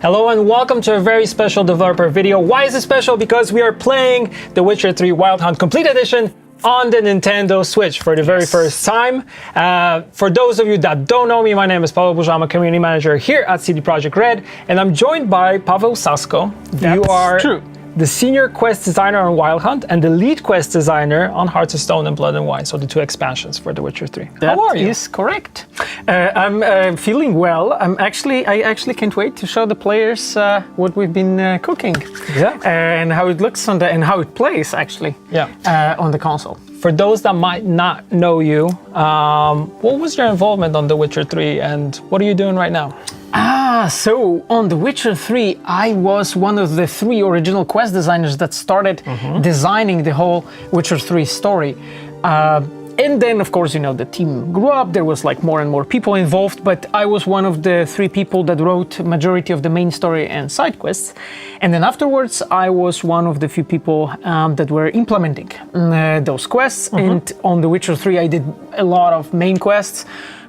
Hello and welcome to a very special developer video. Why is it special? Because we are playing The Witcher 3 Wild Hunt Complete Edition on the Nintendo Switch for the very first time. For those of you that don't know me, my name is Paweł Burza, I'm a community manager here at CD Projekt Red, and I'm joined by Paweł Sasko. You are true. The senior quest designer on Wild Hunt and the lead quest designer on Hearts of Stone and Blood and Wine, so the two expansions for The Witcher 3. How are you? That is correct. I'm feeling well. I actually can't wait to show the players what we've been cooking. Yeah. And how it looks on and how it plays actually. Yeah. On the console. For those that might not know you, what was your involvement on The Witcher 3 and what are you doing right now? So on The Witcher 3, I was one of the 3 original quest designers that started designing the whole Witcher 3 story. And then, of course, you know, the team grew up, there was like more and more people involved, but I was one of the 3 people that wrote majority of the main story and side quests. And then afterwards, I was one of the few people that were implementing those quests. And on The Witcher 3, I did a lot of main quests,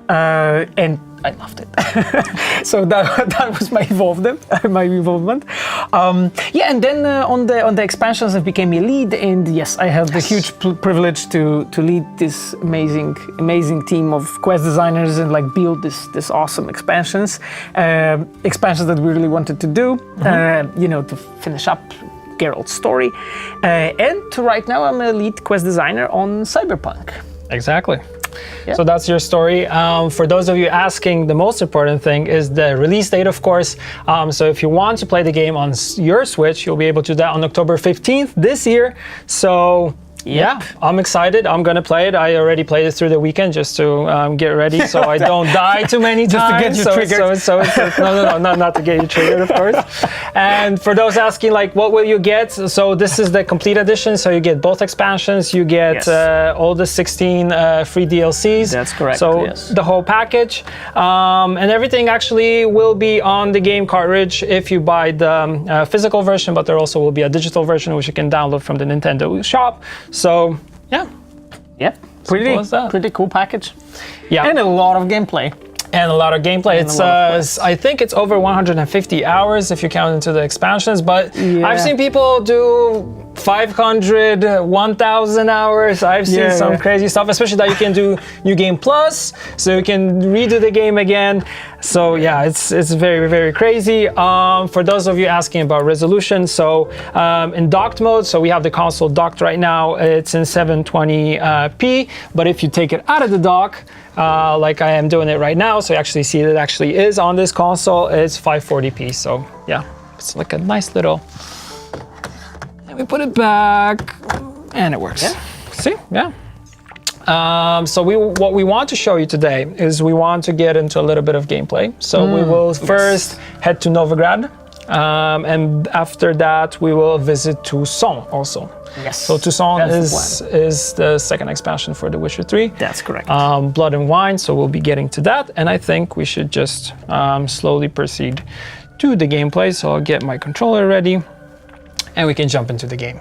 and I loved it. So that was my involvement. Yeah, and then on the expansions, I became a lead, and yes, I have the huge privilege to lead this amazing team of quest designers and like build this awesome expansions that we really wanted to do. You know, to finish up Geralt's story, and right now I'm a lead quest designer on Cyberpunk. Exactly. Yeah. So that's your story. For those of you asking, the most important thing is the release date, of course. So if you want to play the game on your Switch, you'll be able to do that on October 15th this year. So yeah, I'm excited. I'm gonna play it. I already played it through the weekend just to get ready, so I don't die too many times. Just to get you triggered. No, not to get you triggered, of course. And for those asking, like, what will you get? So this is the complete edition. So you get both expansions. You get all the 16 free DLCs. That's correct. So the whole package, and everything actually will be on the game cartridge if you buy the physical version. But there also will be a digital version which you can download from the Nintendo shop. So yeah, pretty cool package. Yeah, and a lot of gameplay. And a lot of gameplay. It's I think it's over 150 hours if you count into the expansions. But I've seen people do 500, 1,000 hours. I've seen some crazy stuff, especially that you can do New Game Plus, so you can redo the game again. So yeah, it's very, very crazy. For those of you asking about resolution, so in docked mode, so we have the console docked right now, it's in 720p, but if you take it out of the dock, like I am doing it right now, so you actually see it actually is on this console, it's 540p, so yeah, it's like a nice little, and we put it back, and it works. Yeah. See, yeah. So what we want to show you today is we want to get into a little bit of gameplay. So we will first head to Novigrad, and after that we will visit Toussaint also. Yes. So Toussaint is the second expansion for The Witcher 3. That's correct. Blood and Wine, so we'll be getting to that, and I think we should just slowly proceed to the gameplay. So I'll get my controller ready, and we can jump into the game.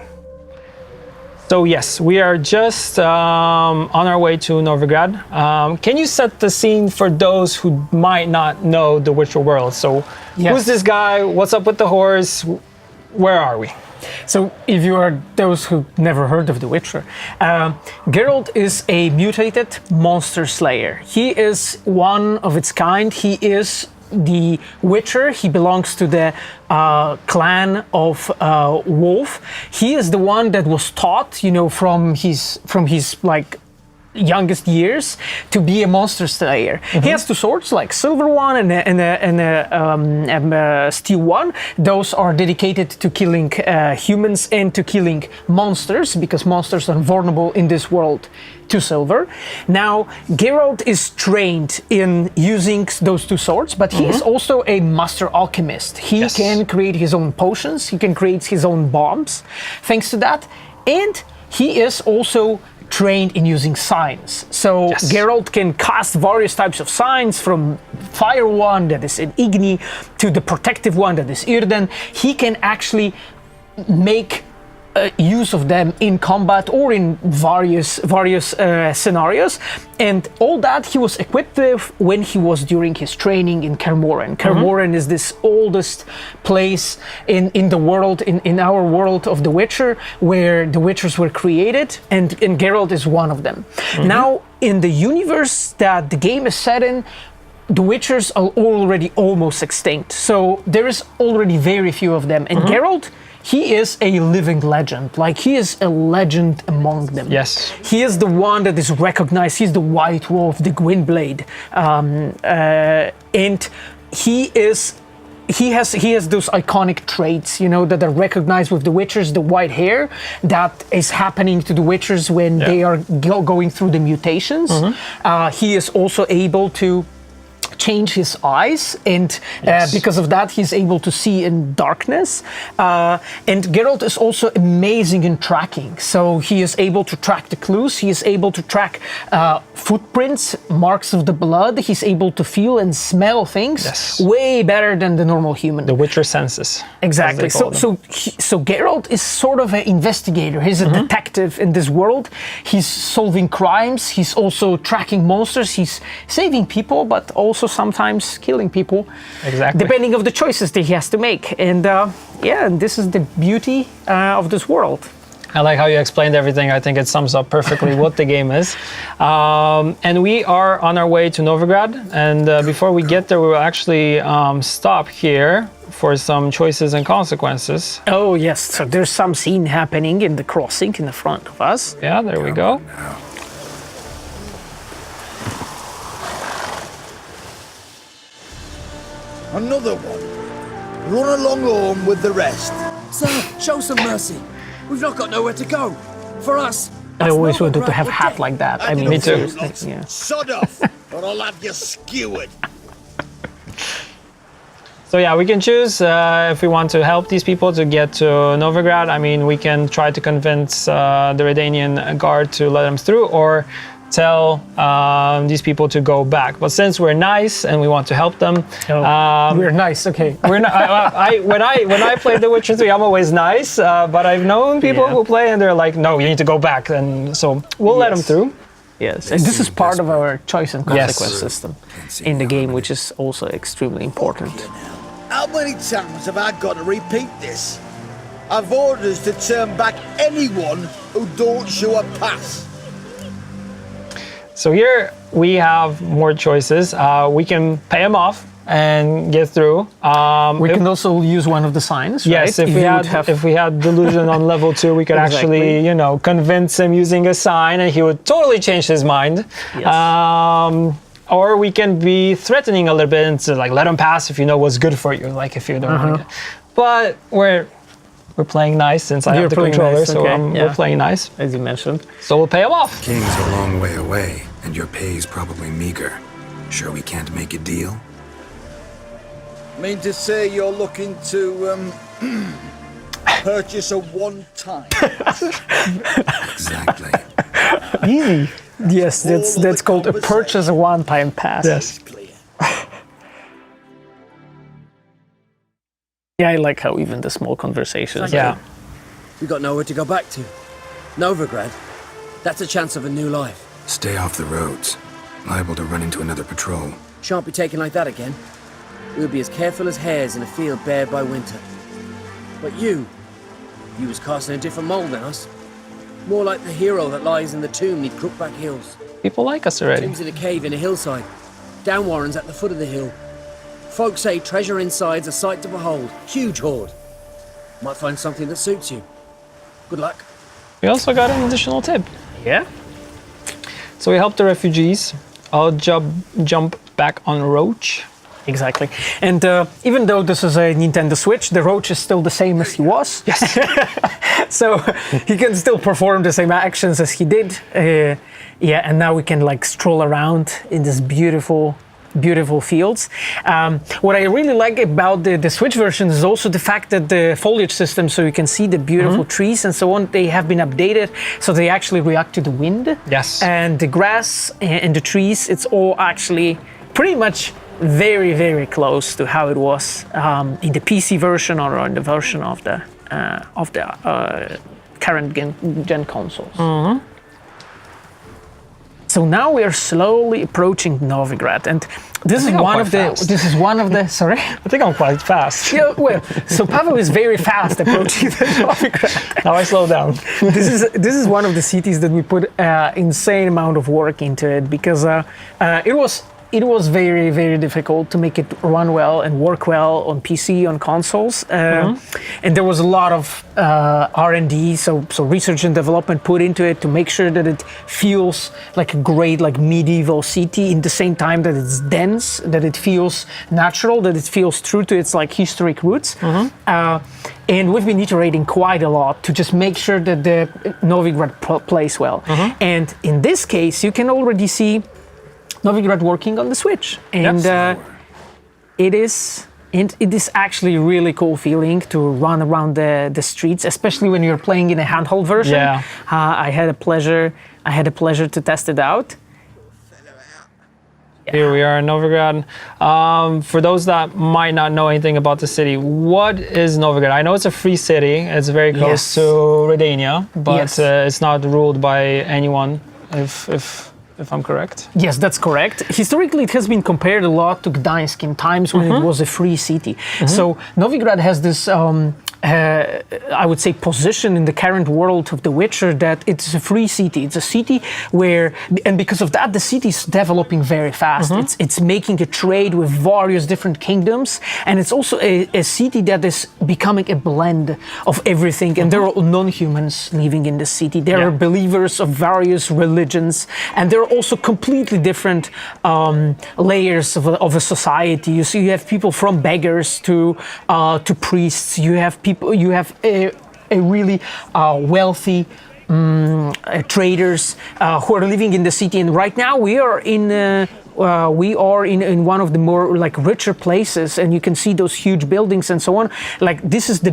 So yes, we are just on our way to Novigrad. Can you set the scene for those who might not know the Witcher world? So who's this guy? What's up with the horse? Where are we? So if you are those who never heard of The Witcher, Geralt is a mutated monster slayer. He is one of its kind. He is the Witcher. He belongs to the clan of Wolf. He is the one that was taught, you know, from his like youngest years to be a monster slayer. He has 2 swords, like silver one and a steel one. Those are dedicated to killing humans and to killing monsters, because monsters are vulnerable in this world to silver. Now, Geralt is trained in using those 2 swords, but he is also a master alchemist. He can create his own potions, he can create his own bombs, thanks to that. And he is also trained in using signs. So Geralt can cast various types of signs, from fire one that is an Igni to the protective one that is Irden. He can actually make use of them in combat or in various scenarios, and all that he was equipped with when he was during his training in Kermoren. Kermoren is this oldest place in the world, in our world of The Witcher, where the Witchers were created, and Geralt is one of them. Now, in the universe that the game is set in, the Witchers are already almost extinct, so there is already very few of them, and Geralt, he is a living legend. Like, he is a legend among them. Yes. He is the one that is recognized. He's the White Wolf, the Gwynblade, and he has those iconic traits, you know, that are recognized with the Witchers. The white hair that is happening to the Witchers when they are going through the mutations. He is also able to change his eyes, and because of that he's able to see in darkness, and Geralt is also amazing in tracking, so he is able to track the clues, he is able to track footprints, marks of the blood, he's able to feel and smell things way better than the normal human. The Witcher senses. Exactly. So Geralt is sort of an investigator. He's a detective in this world. He's solving crimes. He's also tracking monsters. He's saving people, but also sometimes killing people. Exactly. Depending on the choices that he has to make. And this is the beauty of this world. I like how you explained everything. I think it sums up perfectly what the game is. And we are on our way to Novigrad. And before we get there, we will actually stop here for some choices and consequences. Oh, yes. So there's some scene happening in the crossing in the front of us. Yeah, there we go. Another one. Run along home with the rest. Sir, show some mercy. We've not got nowhere to go. For us. I always wanted to have a hat like that. I mean, me too. Yeah. Sod off, or I'll have you skewered. So yeah, we can choose if we want to help these people to get to Novigrad. I mean, we can try to convince the Redanian guard to let them through, or tell these people to go back. But since we're nice and we want to help them, We're nice, okay. we're not. When I play The Witcher 3, I'm always nice. But I've known people who play and they're like, no, you need to go back. And so we'll let them through. Yes, and this is part of our choice and consequence system in the game, which is also extremely important. How many times have I got to repeat this? I've orders to turn back anyone who don't show a pass. So here we have more choices. We can pay them off and get through. We can also use one of the signs, yes, right? if we had delusion on level 2, we could actually, you know, convince him using a sign, and he would totally change his mind. Yes. Or we can be threatening a little bit and to, like, let him pass if you know what's good for you, like if you don't want to. But we're playing nice since I have the controller, nice, so okay, we're playing nice. As you mentioned. So we'll pay him off. King's a long way away, and your pay's probably meager. Sure we can't make a deal? Mean to say you're looking to purchase a one-time? Exactly. Easy. Yes, that's called a purchase a one-time pass. Yes. Yeah, I like how even the small conversations. Yeah. We've got nowhere to go back to. Novigrad. That's a chance of a new life. Stay off the roads. Liable to run into another patrol. Shan't be taken like that again. We'll be as careful as hares in a field bared by winter. But you was cast in a different mold than us. More like the hero that lies in the tomb neath Crookback Hills. People like us already. Tomb's in a cave in a hillside. Down Warren's at the foot of the hill. Folks say treasure inside's a sight to behold. Huge hoard. Might find something that suits you. Good luck. We also got an additional tip. Yeah? So we helped the refugees. I'll jump back on Roach. Exactly. And even though this is a Nintendo Switch, the Roach is still the same as he was. Yes. So he can still perform the same actions as he did. And now we can like stroll around in this beautiful fields. What I really like about the Switch version is also the fact that the foliage system, so you can see the beautiful trees and so on, they have been updated so they actually react to the wind. Yes. And the grass and the trees, it's all actually pretty much very, very close to how it was in the PC version or in the version of the current gen consoles. So now we are slowly approaching Novigrad, and this is one of the. Fast. This is one of the. Sorry. I think I'm quite fast. Yeah, well, so Pavel is very fast approaching the Novigrad. Now I slow down. This is one of the cities that we put insane amount of work into it, because it was very, very difficult to make it run well and work well on PC, on consoles. And there was a lot of R&D, so research and development put into it to make sure that it feels like a great, like medieval city, in the same time that it's dense, that it feels natural, that it feels true to its like historic roots. And we've been iterating quite a lot to just make sure that the Novigrad plays well. And in this case, you can already see Novigrad working on the Switch, and it is actually a really cool feeling to run around the streets, especially when you're playing in a handheld version. Yeah. I had a pleasure to test it out. Here we are in Novigrad. For those that might not know anything about the city, what is Novigrad? I know it's a free city. It's very close to Redania, but it's not ruled by anyone, if I'm correct. Yes, that's correct. Historically, it has been compared a lot to Gdańsk in times when it was a free city. So Novigrad has this, I would say, position in the current world of The Witcher that it's a free city. It's a city where, and because of that, the city is developing very fast. It's making a trade with various different kingdoms, and it's also a city that is becoming a blend of everything. And there are non-humans living in the city. There are believers of various religions, and there are also completely different layers of a society. You see, you have people from beggars to priests. You have people. You have a really wealthy traders who are living in the city. And right now we are in one of the more like richer places, and you can see those huge buildings and so on. Like this is the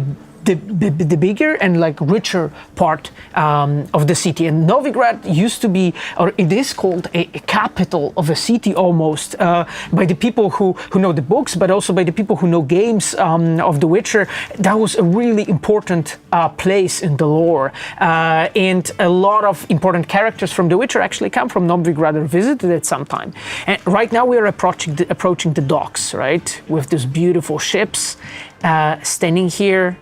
bigger and like richer part of the city. And Novigrad used to be, or it is called a capital of a city almost, by the people who know the books, but also by the people who know games of The Witcher. That was a really important place in the lore. And a lot of important characters from The Witcher actually come from Novigrad or visited it sometime. And right now we are approaching the docks, right? With these beautiful ships standing here,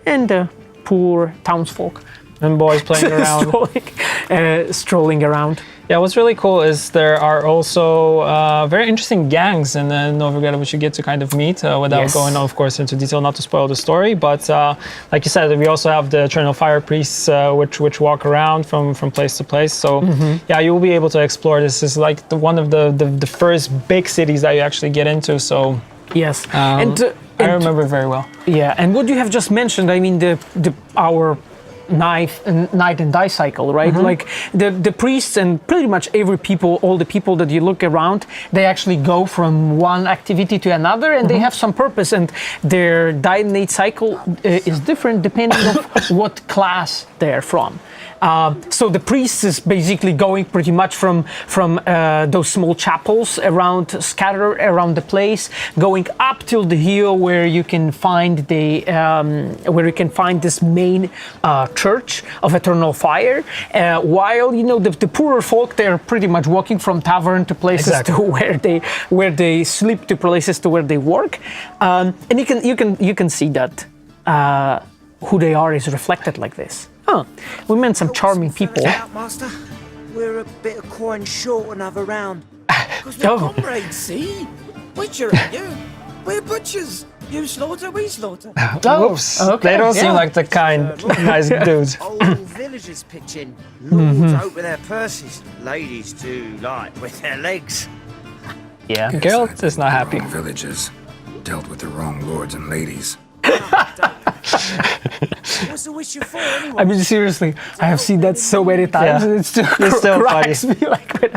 and poor townsfolk And boys playing around. strolling around. Yeah, what's really cool is there are also very interesting gangs in Novigrad which you get to kind of meet without going, of course, into detail, not to spoil the story. But like you said, we also have the Eternal Fire Priests which walk around from place to place. So yeah, you will be able to explore. This is like one of the first big cities that you actually get into. So yes, I remember it very well. Yeah, and what you have just mentioned, I mean, our knight and die cycle, right? Like the priests and pretty much all the people that you look around, they actually go from one activity to another, and they have some purpose, and their die and knight cycle is different depending on what class they're from. So the priest is basically going pretty much from those small chapels scattered around the place, going up till the hill where you can find this main church of Eternal Fire. While the poorer folk, they're pretty much walking from tavern to places to where they sleep, to places to where they work, and you can see that who they are is reflected like this. Oh, we met some charming people. Master, we're a bit of coin short another round. Because we're comrades, see? Witcher and you. We're butchers. You slaughter, we slaughter. Whoops. Okay, they don't seem like the nice dudes. Old villagers pitch in. Lords open their purses. Ladies do like with their legs. Yeah. Geralt is not happy. Wrong villages dealt with the wrong lords and ladies. What's the Witcher for anyway? I mean, seriously, I have seen that so many times, and it still cracks me like when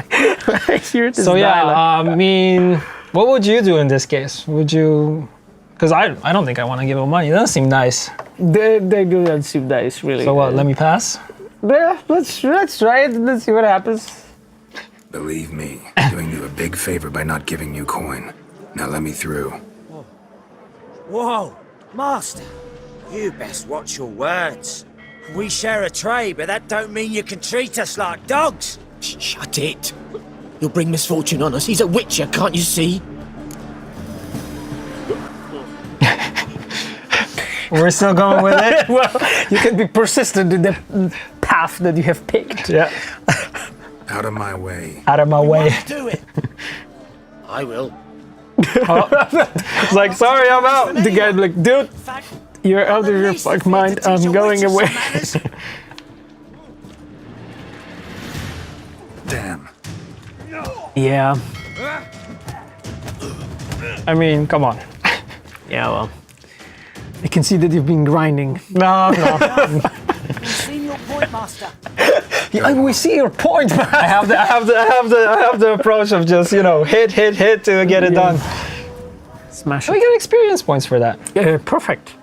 I hear this dialogue. I mean, what would you do in this case? Would you? Because I don't think I want to give them money. That doesn't seem nice. They do not seem nice, really. So what? Let me pass? Yeah, let's try it. Let's see what happens. Believe me, doing you a big favor by not giving you coin. Now let me through. Whoa, Master. You best watch your words. We share a trade, but that don't mean you can treat us like dogs. Shut it. You'll bring misfortune on us. He's a witcher, can't you see? We're still going with it. Well, you can be persistent in the path that you have picked. Yeah. Out of my way. Out of my way. Let's do it. I will. It's like, sorry, I'm out. The guy like, dude, you're out of your fucking mind. I'm going away. Damn. Yeah. I mean, come on. Yeah, well. I can see that you've been grinding. No. We've seen your point, Master. We see your point, man. I have the approach of just, hit to get it done. Smash We it. get experience points for that. Perfect.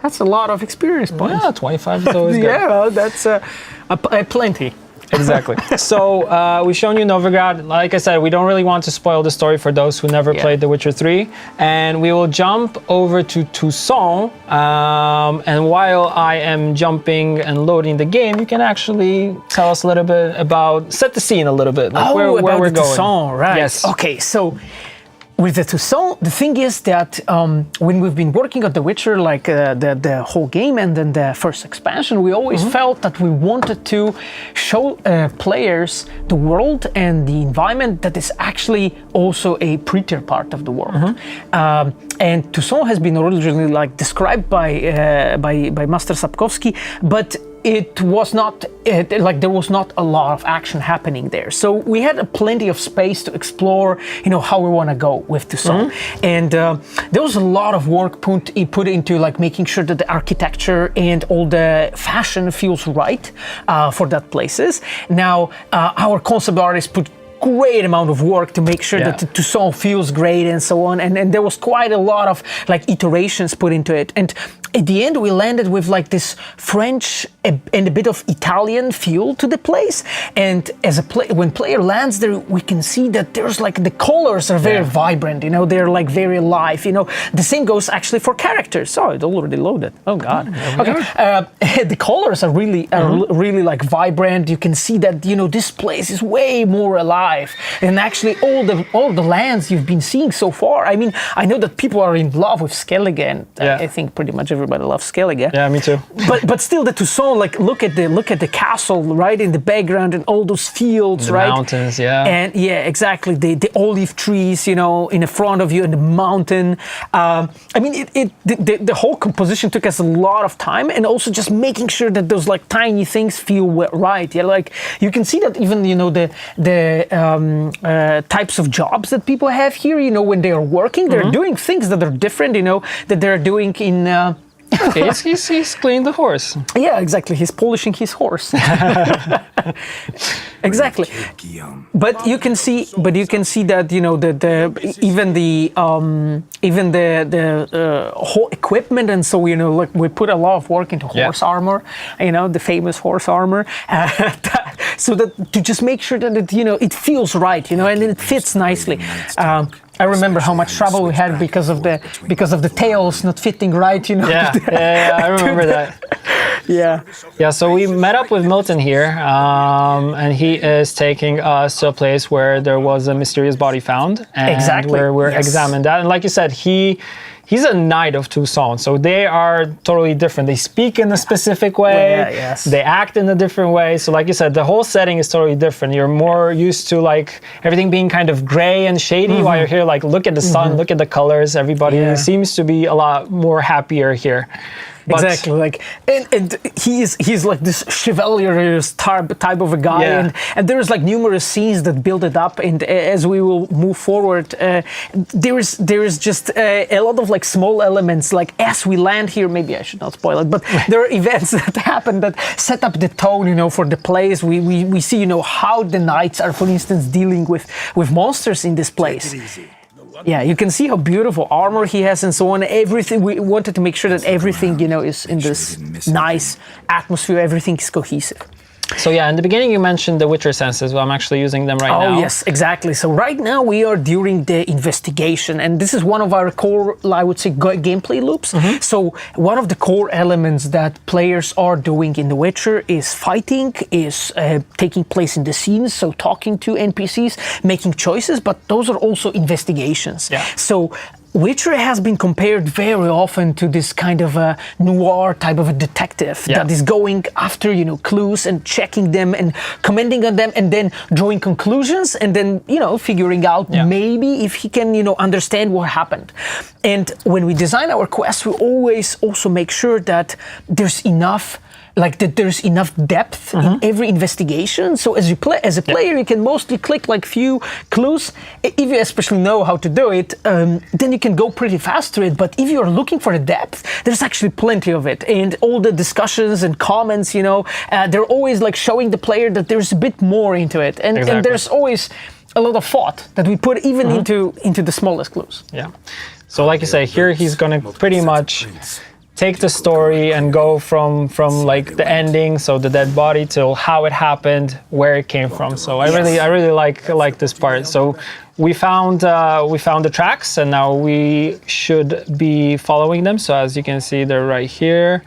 That's a lot of experience points. Yeah, 25 is always good. Yeah, well, that's plenty. Exactly. So we've shown you Novigrad. Like I said, we don't really want to spoil the story for those who never played The Witcher 3. And we will jump over to Toussaint. And while I am jumping and loading the game, you can actually tell us a little bit about, set the scene a little bit, like where we're going. Toussaint, right? Yes. Okay, so with the Toussaint, the thing is that when we've been working on The Witcher, like the whole game and then the first expansion, we always felt that we wanted to show players the world and the environment that is actually also a prettier part of the world. And Toussaint has been originally like described by Master Sapkowski, but it was not there was not a lot of action happening there. So we had plenty of space to explore, how we want to go with Toussaint. And there was a lot of work put into like making sure that the architecture and all the fashion feels right for that places. Now our concept artists put great amount of work to make sure that the Toussaint feels great and so on, and there was quite a lot of like iterations put into it. And at the end we landed with like this French and a bit of Italian feel to the place. And as when player lands there, we can see that there's like the colors are very vibrant, they're like very alive. The same goes actually for characters. Oh, it already loaded. Oh god. Okay. The colors are really really like vibrant. You can see that this place is way more alive. And actually all the lands you've been seeing so far. I mean, I know that people are in love with Skellige. I think pretty much everybody loves Skellige. Yeah, me too. but still, the Toussaint, like look at the castle right in the background and all those fields, the right? Mountains, yeah. And exactly the olive trees, in the front of you and the mountain. I mean, the whole composition took us a lot of time, and also just making sure that those like tiny things feel right. Yeah, like you can see that even the types of jobs that people have here. When they are working, they're doing things that are different. That they're doing in. He's cleaning the horse. Yeah, exactly. He's polishing his horse. Exactly. But you can see that even the whole equipment, and so like we put a lot of work into horse armor. The famous horse armor, so that to just make sure that it feels right. And it fits nicely. I remember how much trouble we had because of the tails not fitting right. Yeah, I remember that. Yeah. So we met up with Milton here, and he is taking us to a place where there was a mysterious body found, and where we're examined that. And like you said, he's a knight of Toussaint, so they are totally different. They speak in a specific way, they act in a different way. So like you said, the whole setting is totally different. You're more used to like everything being kind of gray and shady, while you're here like look at the sun, look at the colors. Everybody seems to be a lot more happier here. But exactly, like and he's like this chivalrous type of a guy, and there's like numerous scenes that build it up, and as we will move forward, there is just a lot of like small elements, like as we land here. Maybe I should not spoil it, but there are events that happen that set up the tone, for the place. We see, how the knights are, for instance, dealing with monsters in this place. Yeah, you can see how beautiful armor he has and so on. Everything, we wanted to make sure that everything, is in this nice atmosphere. Everything is cohesive. So yeah, in the beginning you mentioned the Witcher senses. Well, I'm actually using them right now. Oh yes, exactly. So right now we are during the investigation, and this is one of our core, I would say, gameplay loops. So one of the core elements that players are doing in The Witcher is fighting, is taking place in the scenes, so talking to NPCs, making choices, but those are also investigations. Yeah. So Witcher has been compared very often to this kind of a noir type of a detective that is going after, you know, clues and checking them and commenting on them and then drawing conclusions and then, you know, figuring out maybe if he can, you know, understand what happened. And when we design our quests, we always also make sure that there's enough depth in every investigation. So as a player, you can mostly click like few clues. If you especially know how to do it, then you can go pretty fast through it. But if you're looking for the depth, there's actually plenty of it. And all the discussions and comments, you know, they're always like showing the player that there's a bit more into it. And, and there's always a lot of thought that we put even into the smallest clues. Yeah. So like you say, here he's gonna pretty much take the story and go from like the ending, so the dead body, to how it happened, where it came from. So I really like this part. So we found the tracks, and now we should be following them. So as you can see, they're right here,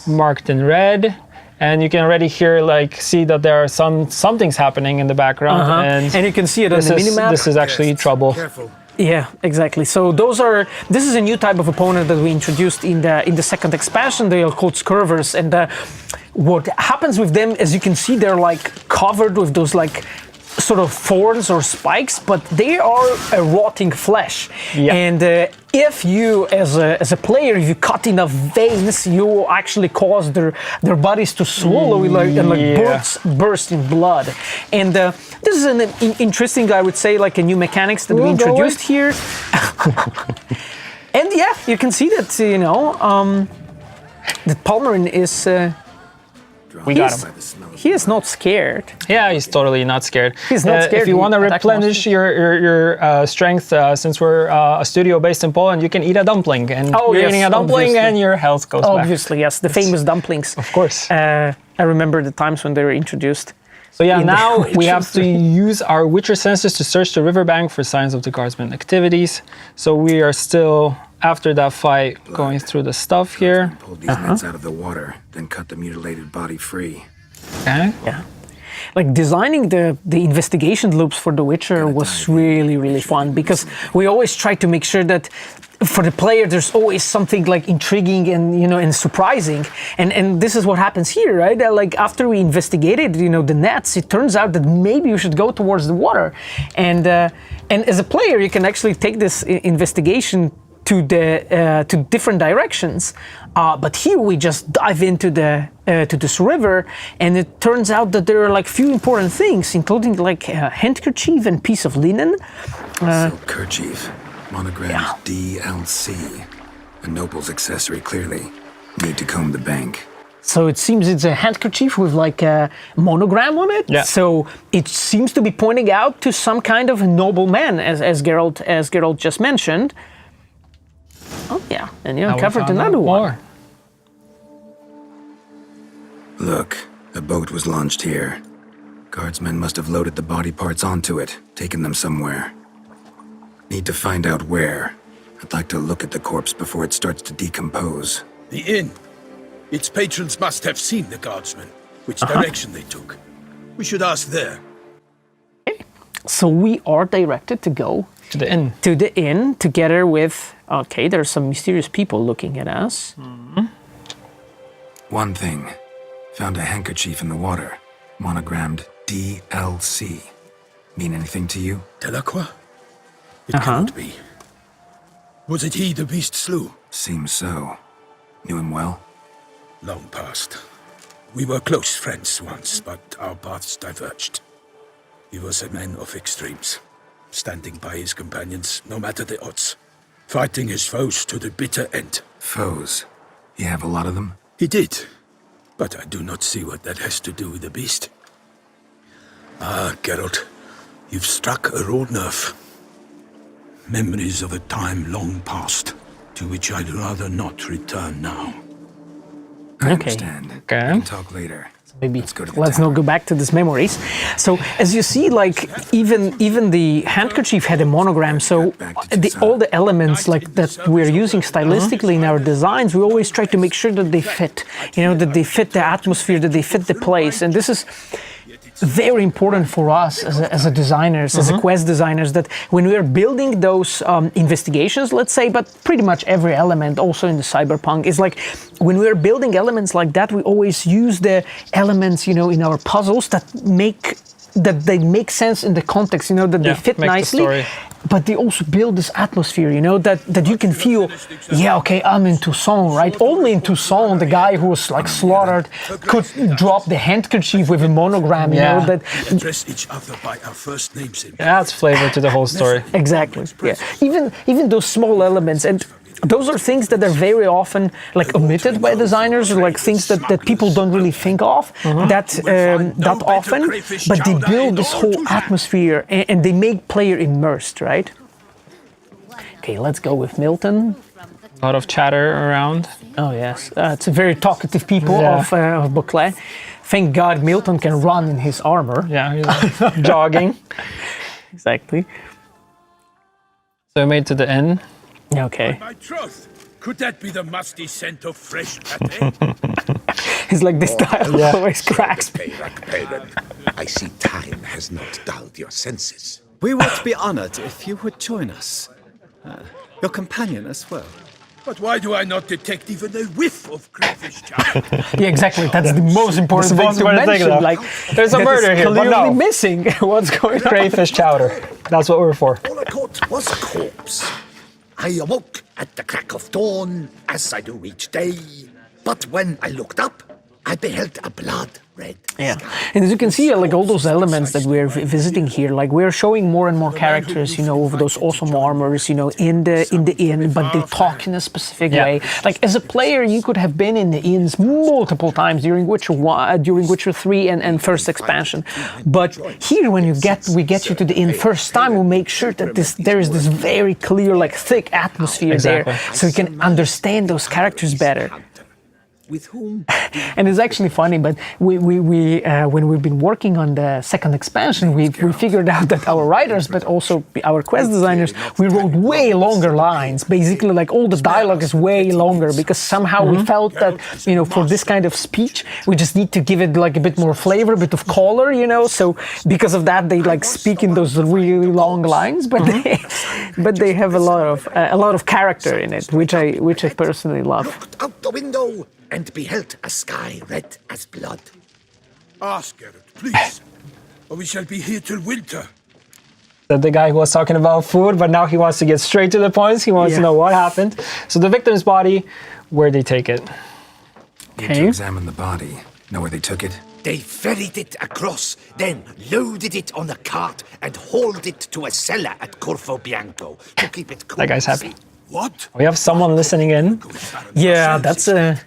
marked in red. And you can already see that there are something's happening in the background, and you can see it on the minimap. This is actually trouble. Careful. Yeah, exactly. So this is a new type of opponent that we introduced in the second expansion. They are called Scurvers, and what happens with them, as you can see, they're like covered with those like sort of thorns or spikes, but they are a rotting flesh. Yeah. And if you, as a player, if you cut enough veins, you actually cause their bodies to swallow and burst in blood. And this is an interesting, I would say, like a new mechanics that we introduced here. And yeah, you can see that, you know, that Palmerin is. We got him. He is not scared. Yeah, he's totally not scared. He's not scared. If you want to replenish your strength, since we're a studio based in Poland, you can eat a dumpling. And you're eating a dumpling and your health goes back. Obviously, yes. The famous dumplings. Of course. I remember the times when they were introduced. So yeah, now we have to use our Witcher senses to search the riverbank for signs of the guardsmen activities. So we are still, after that fight, going through the stuff here. Pulled these nets out of the water, then cut the mutilated body free. Okay. Yeah. Like designing the investigation loops for The Witcher was really fun, because we always try to make sure that for the player there's always something like intriguing and, you know, and surprising, and this is what happens here, right? Like after we investigated, you know, the nets, it turns out that maybe you should go towards the water, and as a player you can actually take this investigation to different directions, but here we just dive into to this river, and it turns out that there are like few important things, including like a handkerchief and piece of linen. Silk kerchief, monogrammed DLC, a noble's accessory clearly. Need to comb the bank. So it seems it's a handkerchief with like a monogram on it. Yeah. So it seems to be pointing out to some kind of nobleman, as Geralt just mentioned. Oh yeah, and you uncovered another one. Look, a boat was launched here. Guardsmen must have loaded the body parts onto it, taken them somewhere. Need to find out where. I'd like to look at the corpse before it starts to decompose. The inn. Its patrons must have seen the guardsmen, which direction they took. We should ask there. So we are directed to go to the inn. To the inn together with, okay, there's some mysterious people looking at us. Mm-hmm. One thing. Found a handkerchief in the water. Monogrammed DLC. Mean anything to you? Delacroix? It cannot be. Was it he the beast slew? Seems so. Knew him well? Long past. We were close friends once, but our paths diverged. He was a man of extremes, standing by his companions no matter the odds, fighting his foes to the bitter end. Foes? You have a lot of them? He did, but I do not see what that has to do with the beast. Ah, Geralt, you've struck a raw nerve. Memories of a time long past, to which I'd rather not return now. I understand. Okay. We can talk later. Maybe go to the let's tower. not go back to these memories. So as you see, like even the handkerchief had a monogram. So all the elements like that we're using stylistically in our designs, we always try to make sure that they fit. You know, that they fit the atmosphere, that they fit the place, and this is very important for us as a designers, as a quest designers, that when we are building those investigations, let's say, but pretty much every element also in the cyberpunk is like, when we are building elements like that, we always use the elements, you know, in our puzzles that they make sense in the context, you know, that they fit nicely, but they also build this atmosphere, you know, that you can feel, yeah, okay, I'm in Tucson, right? Only in Tucson, the guy who was like slaughtered could drop the handkerchief with a monogram, you know, that address each other by our first names. Adds flavor to the whole story. exactly. Yeah, even those small elements, and those are things that are very often like omitted by designers, or like things that people don't really think of that often, but they build this whole atmosphere and they make player immersed, right? Okay, let's go with Milton. A lot of chatter around. Oh yes, it's a very talkative people of Bouclet. Thank God Milton can run in his armor. Yeah, he's like jogging. Exactly. So we made to the inn. Okay. My troth, could that be the musty scent of fresh pate? He's like, this dialogue always cracks me. I see time has not dulled your senses. We would be honored if you would join us. Your companion as well. But why do I not detect even a whiff of crayfish chowder? Yeah, exactly. That's the most important thing to mention. Like, there's a murder here, but clearly no. missing. What's going on? Crayfish chowder. That's what we're for. All I caught was a corpse. I awoke at the crack of dawn, as I do each day. But when I looked up, I beheld a blood-red Yeah, sky. and as you can see, like all those elements that we're visiting here, like we're showing more and more characters, you know, of those awesome armors, you know, in the inn, but they talk in a specific way. Like as a player, you could have been in the inns multiple times during Witcher 3 and first expansion. But here, when we get you to the inn first time, we make sure that there is this very clear, like thick atmosphere there, so you can understand those characters better. With whom? And it's actually funny, but we when we've been working on the second expansion, we figured out that our writers, but also our quest designers, we wrote way longer lines. Basically, like all the dialogue is way longer because somehow we felt that, you know, for this kind of speech, we just need to give it like a bit more flavor, a bit of color, you know. So because of that, they like speak in those really long lines, but they have a lot of character in it, which I personally love. Looked out the window and beheld a sky red as blood. Ask Geralt, please, or we shall be here till winter. That the guy who was talking about food, but now he wants to get straight to the points. He wants to know what happened. So the victim's body, where'd they take it? Need to examine the body. Know where they took it? They ferried it across, then loaded it on a cart and hauled it to a cellar at Corvo Bianco to keep it cool. That guy's happy. What? We have someone listening in. Yeah, that's a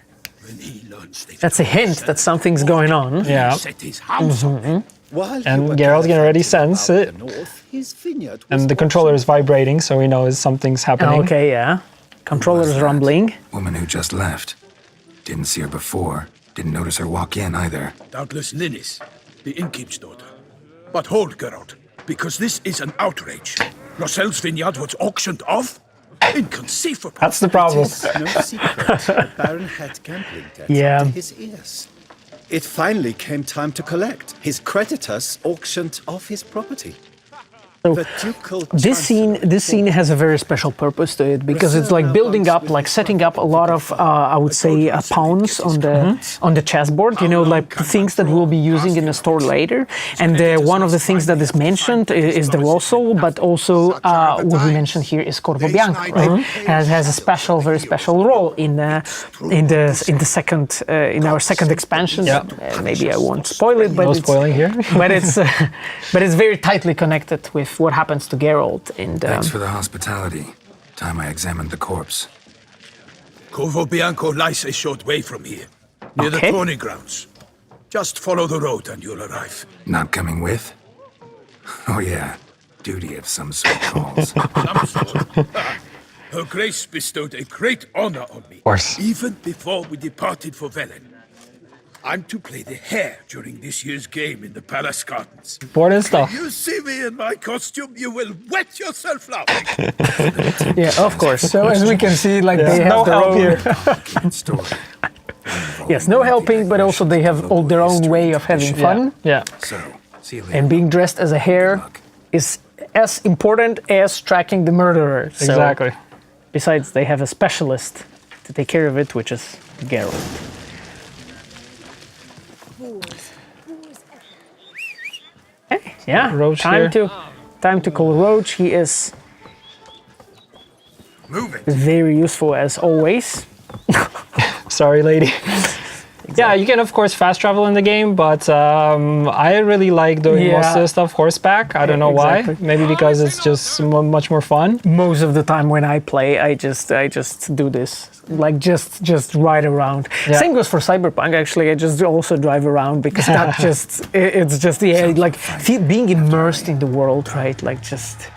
hint that something's going on. Yeah. Set his house on. And Geralt can already sense it. And the controller is vibrating, so he knows something's happening. Okay, yeah. Controller's rumbling. Woman who just left. Didn't see her before. Didn't notice her walk in either. Doubtless Linnis, the innkeep's daughter. But hold, Geralt, because this is an outrage. Roselle's vineyard was auctioned off? Inconceivable. That's the problem. No secret. The Baron had gambling debts Yeah. up to his ears. It finally came time to collect. His creditors auctioned off his property. So The ducal this scene has a very special purpose to it because it's like building up, like setting up a lot of, I would say, pawns on the chessboard. You know, like things that we'll be using in the store later. And one of the things that is mentioned is the Rossel, but also what we mentioned here is Corvo Bianco. Right? Has a special, very special role in our second expansion. Maybe I won't spoil it, but No spoiling here. but it's very tightly connected with what happens to Geralt. And Thanks for the hospitality. Time I examined the corpse. Corvo Bianco lies a short way from here, near the tourney grounds. Just follow the road and you'll arrive. Not coming with? Oh yeah, duty of some sort calls. Some sort. Her Grace bestowed a great honor on me, Of course. even before we departed for Velen. I'm to play the hare during this year's game in the palace gardens. Important stuff. You see me in my costume, you will wet yourself laughing. Yeah, of course. So as we can see, like they have No their help own. here. Story. Yes, no helping, but also they have all their own way of having fun. Yeah. So, see you later. And being dressed as a hare is as important as tracking the murderer. So, Exactly. besides, they have a specialist to take care of it, which is Geralt. Hey, yeah, Roach time here. to call Roach. He is Move it. very useful as always. Sorry, lady. Yeah, you can of course fast travel in the game, but I really like doing most of the stuff horseback. I don't know why. Maybe because it's just much more fun. Most of the time when I play, I just do this, like just ride around. Yeah. Same goes for Cyberpunk. Actually, I just also drive around because that it's just like being immersed in the world, right? Like just.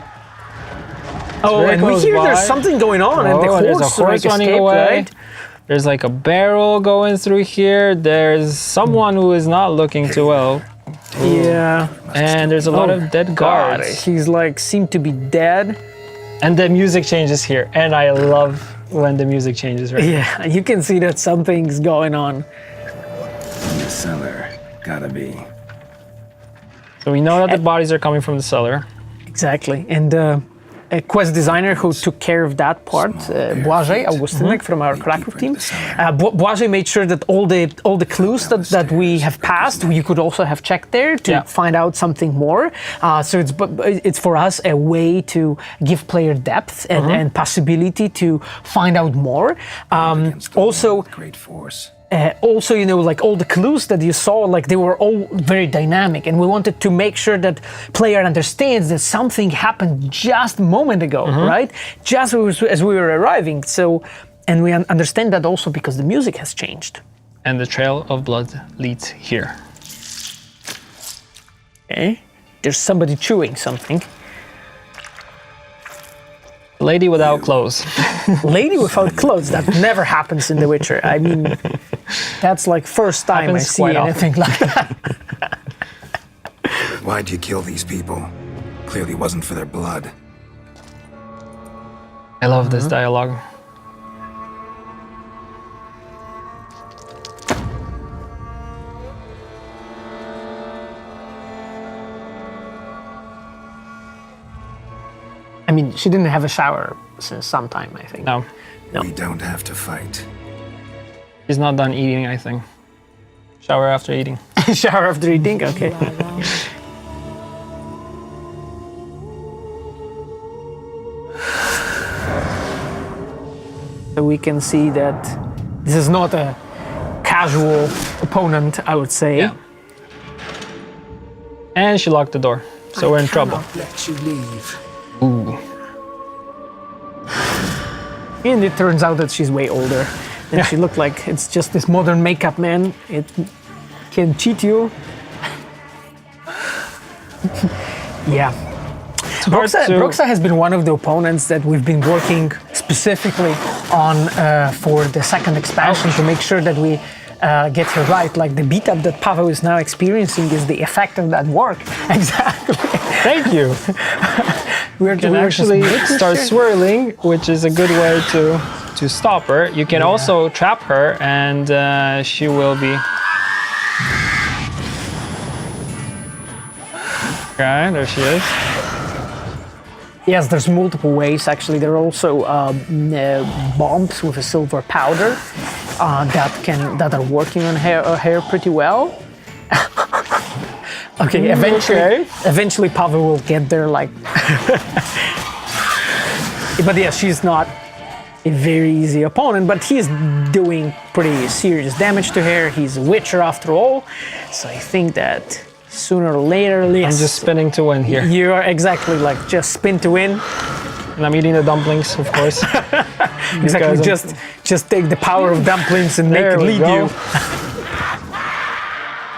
Oh, very and we close hear by. there's something going on, and the Oh, there's a horse, horse like, running escaped, away. right? There's like a barrel going through here. There's someone who is not looking too well. Yeah. And there's a lot of dead God, guards. he's like seemed to be dead. And the music changes here. And I love when the music changes right Yeah, you can see that something's going on. In the cellar. Gotta be. So we know that the bodies are coming from the cellar. Exactly, and a quest designer who took care of that part, Błażej Augustynek from our Kraków team. Błażej made sure that all the clues that we have passed, you could also have checked there to find out something more. So it's for us a way to give player depth and possibility to find out more. Also. Great force. Also, you know, like all the clues that you saw, like they were all very dynamic, and we wanted to make sure that player understands that something happened just a moment ago, right? Just as we were arriving. So, and we understand that also because the music has changed. And the trail of blood leads here. Okay, there's somebody chewing something. Lady without clothes. Lady without clothes. That never happens in The Witcher. I mean, that's like first time Happens I see quite anything like that. Why'd you kill these people? Clearly wasn't for their blood. I love this dialogue. I mean, she didn't have a shower since some time, I think. No, We don't have to fight. she's not done eating, I think. Shower after eating. Shower after eating? Okay. So we can see that this is not a casual opponent, I would say. Yeah. And she locked the door, so we're in trouble. Let you leave. Ooh. And it turns out that she's way older. And she looked like it's just this modern makeup man. It can cheat you. Yeah. Broxa has been one of the opponents that we've been working specifically on for the second expansion to make sure that we get her right. Like the beat up that Pavel is now experiencing is the effect of that work. Exactly. Thank you. We're You can actually start swirling, which is a good way to stop her. You can also trap her, and she will be. Okay, there she is. Yes, there's multiple ways. Actually, there are also bombs with a silver powder that are working on her hair pretty well. Okay, eventually Pavel will get there. Like, but yeah, she's not a very easy opponent, but he's doing pretty serious damage to her. He's a Witcher after all, so I think that sooner or later, I'm just spinning to win here. You are exactly like just spin to win. And I'm eating the dumplings, of course. Exactly, just take the power of dumplings and make There it we lead go. you.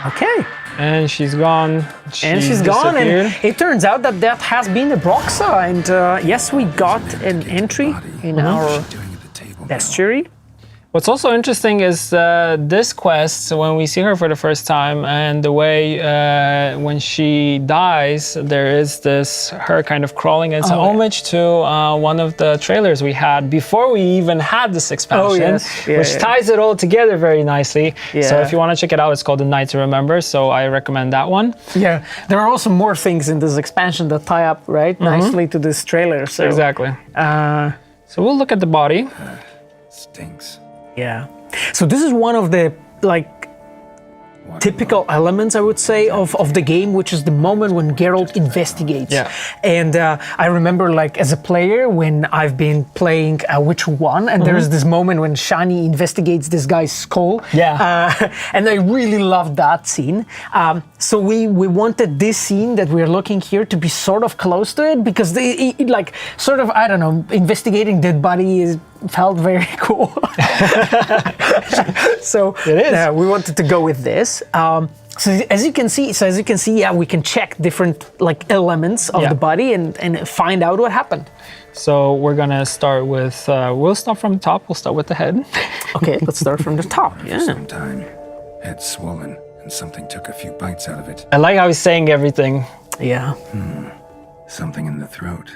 Okay. And she's gone. She's gone, and it turns out that has been a Broxa, and yes, we got an entry in our Doing at the table now. bestiary. What's also interesting is this quest, when we see her for the first time, and the way when she dies, there is this her kind of crawling. It's a homage to one of the trailers we had before we even had this expansion, which ties it all together very nicely. So if you want to check it out, it's called The Night to Remember. So I recommend that one. Yeah, there are also more things in this expansion that tie up nicely to this trailer. So. Exactly. So we'll look at the body. Stinks. Yeah. So this is one of the typical elements, I would say, of the game, which is the moment when Geralt investigates. Yeah. And I remember, like, as a player, when I've been playing Witcher 1, and there's this moment when Shani investigates this guy's skull. Yeah. And I really loved that scene. So we wanted this scene that we're looking here to be sort of close to it, because it like, sort of, I don't know, investigating dead body felt very cool. So it is. We wanted to go with this. So as you can see, yeah, we can check different like elements of the body and find out what happened. So we're gonna start with. We'll start from the top. We'll start with the head. Okay, let's start from the top. For some time, head swollen, and something took a few bites out of it. I like how he's saying everything. Yeah. Something in the throat.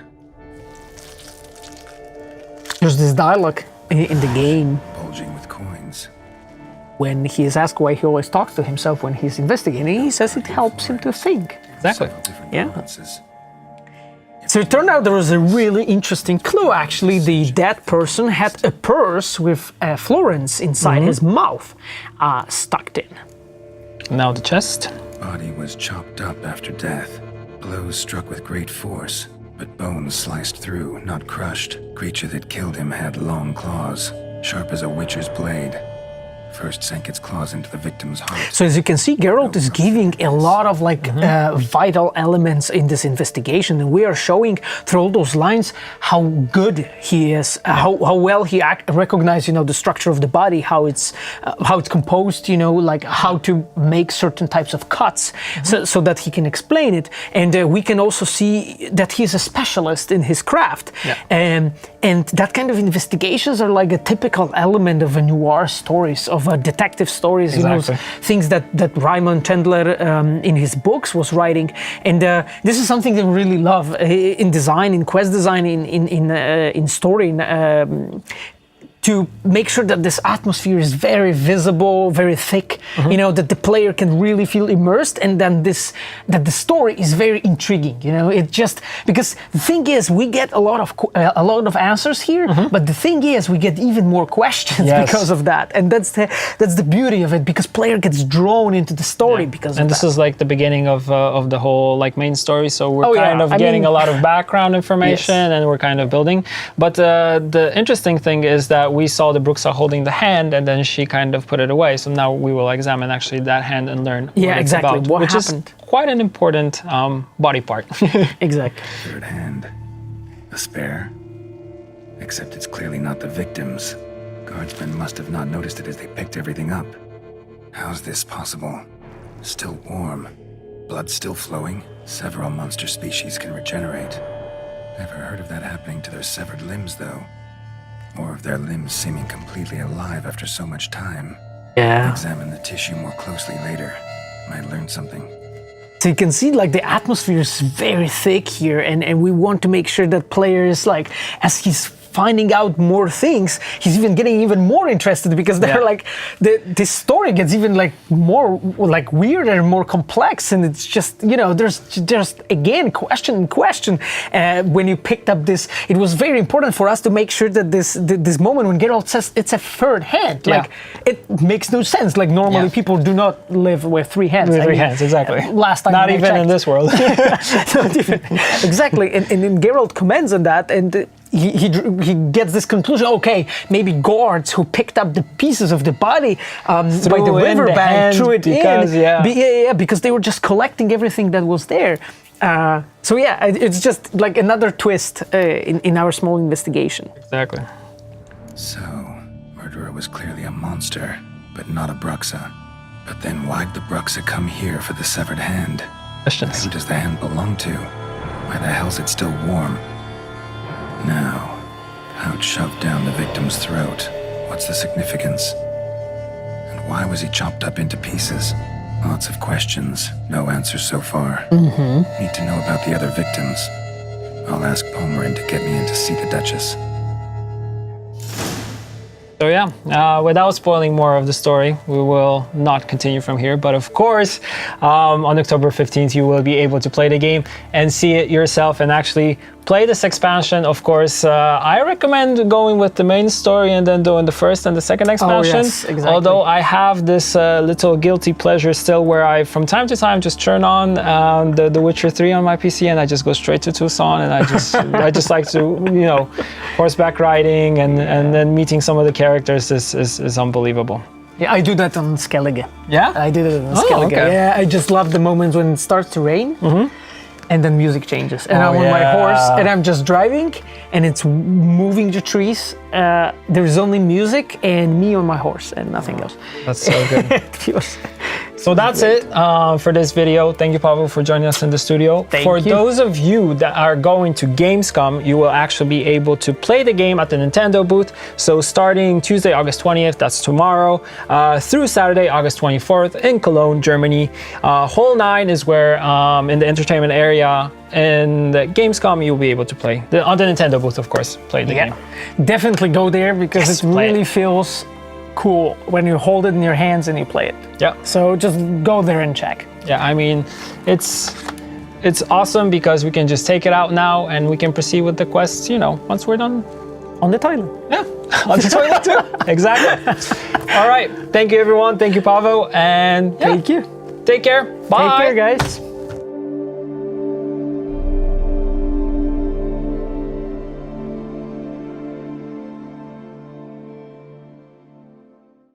There's this dialogue in the game Bulging with coins. when he is asked why he always talks to himself when he's investigating. He says it helps him to think. Exactly. Several different Yeah. nuances. So it turned out there was a really interesting clue. Actually, the dead person had a purse with florins inside his mouth stuck in. Now the chest. Body was chopped up after death. Blows struck with great force, but bones sliced through, not crushed. Creature that killed him had long claws, sharp as a witcher's blade. First sank its claws into the victim's heart. So as you can see, Geralt is giving a lot of vital elements in this investigation, and we are showing through all those lines how good he is, how well he recognizes, the structure of the body, how it's composed, like how to make certain types of cuts, so that he can explain it. And we can also see that he's a specialist in his craft. And that kind of investigations are like a typical element of a noir stories, of detective stories, things that Raymond Chandler in his books was writing. And this is something that we really love in design, in quest design, in story, to make sure that this atmosphere is very visible, very thick, that the player can really feel immersed, and then that the story is very intriguing. It just, because the thing is, we get a lot of answers here, but the thing is, we get even more questions because of that, and that's the beauty of it, because player gets drawn into the story because of that. And this is like the beginning of the whole main story, so we're getting a lot of background information, and we're kind of building. But the interesting thing is that we saw the Bruxa holding the hand, and then she kind of put it away. So now we will examine actually that hand and learn what it's about, what which happened. is quite an important body part. Exactly. Third hand. A spare. Except it's clearly not the victim's. Guardsmen must have not noticed it as they picked everything up. How's this possible? Still warm. Blood still flowing. Several monster species can regenerate. Never heard of that happening to their severed limbs, though. Or of their limbs seeming completely alive after so much time. Yeah. Examine the tissue more closely later. Might learn something. So you can see the atmosphere is very thick here, and we want to make sure that players, as he's finding out more things, he's even getting even more interested, because they're this story gets even more weirder and more complex, and it's just there's just again question. When you picked up this, it was very important for us to make sure that this moment when Geralt says it's a third hand, it makes no sense. Normally people do not live with three hands. With three hands, exactly. Last time, not even in this world. Not even. Exactly, and then Geralt comments on that, and he gets this conclusion. Okay, maybe guards who picked up the pieces of the body by the riverbank, threw it in, because they were just collecting everything that was there. It's just like another twist in our small investigation. Exactly. So, murderer was clearly a monster, but not a Bruxa. But then why'd the Bruxa come here for the severed hand? Questions. Who does the hand belong to? Why the hell's it still warm? Now, pouch shoved down the victim's throat. What's the significance? And why was he chopped up into pieces? Lots of questions, no answers so far. Need to know about the other victims. I'll ask Palmerin to get me in to see the Duchess. So yeah, without spoiling more of the story, we will not continue from here. But of course, on October 15th, you will be able to play the game and see it yourself and actually play this expansion. Of course, I recommend going with the main story and then doing the first and the second expansion. Oh, yes, exactly. Although I have this little guilty pleasure still where I, from time to time, just turn on the Witcher 3 on my PC and I just go straight to Tucson and I just like to, you know, horseback riding and then meeting some of the characters is unbelievable. Yeah, I do that on Skellige. Yeah? I did it on Oh, Skellige. okay. Yeah, I just love the moments when it starts to rain. And then music changes, and I'm on my horse, and I'm just driving, and it's moving the trees. There's only music and me on my horse, and nothing else. That's so good. It feels- So that's it for this video. Thank you, Pavel, for joining us in the studio. For those of you that are going to Gamescom, you will actually be able to play the game at the Nintendo booth. So starting Tuesday, August 20th, that's tomorrow, through Saturday, August 24th in Cologne, Germany. Hall 9 is where, in the entertainment area, in the Gamescom, you'll be able to play, on the Nintendo booth, of course, play the game. Definitely go there because Yes, it play really it. feels cool when you hold it in your hands and you play it. Yeah. So just go there and check. Yeah, I mean, it's awesome because we can just take it out now and we can proceed with the quests, you know, once we're done. On the toilet. Yeah, on the toilet too. Exactly. All right. Thank you, everyone. Thank you, Pavel. And Thank you. take care. Bye. Take care, guys.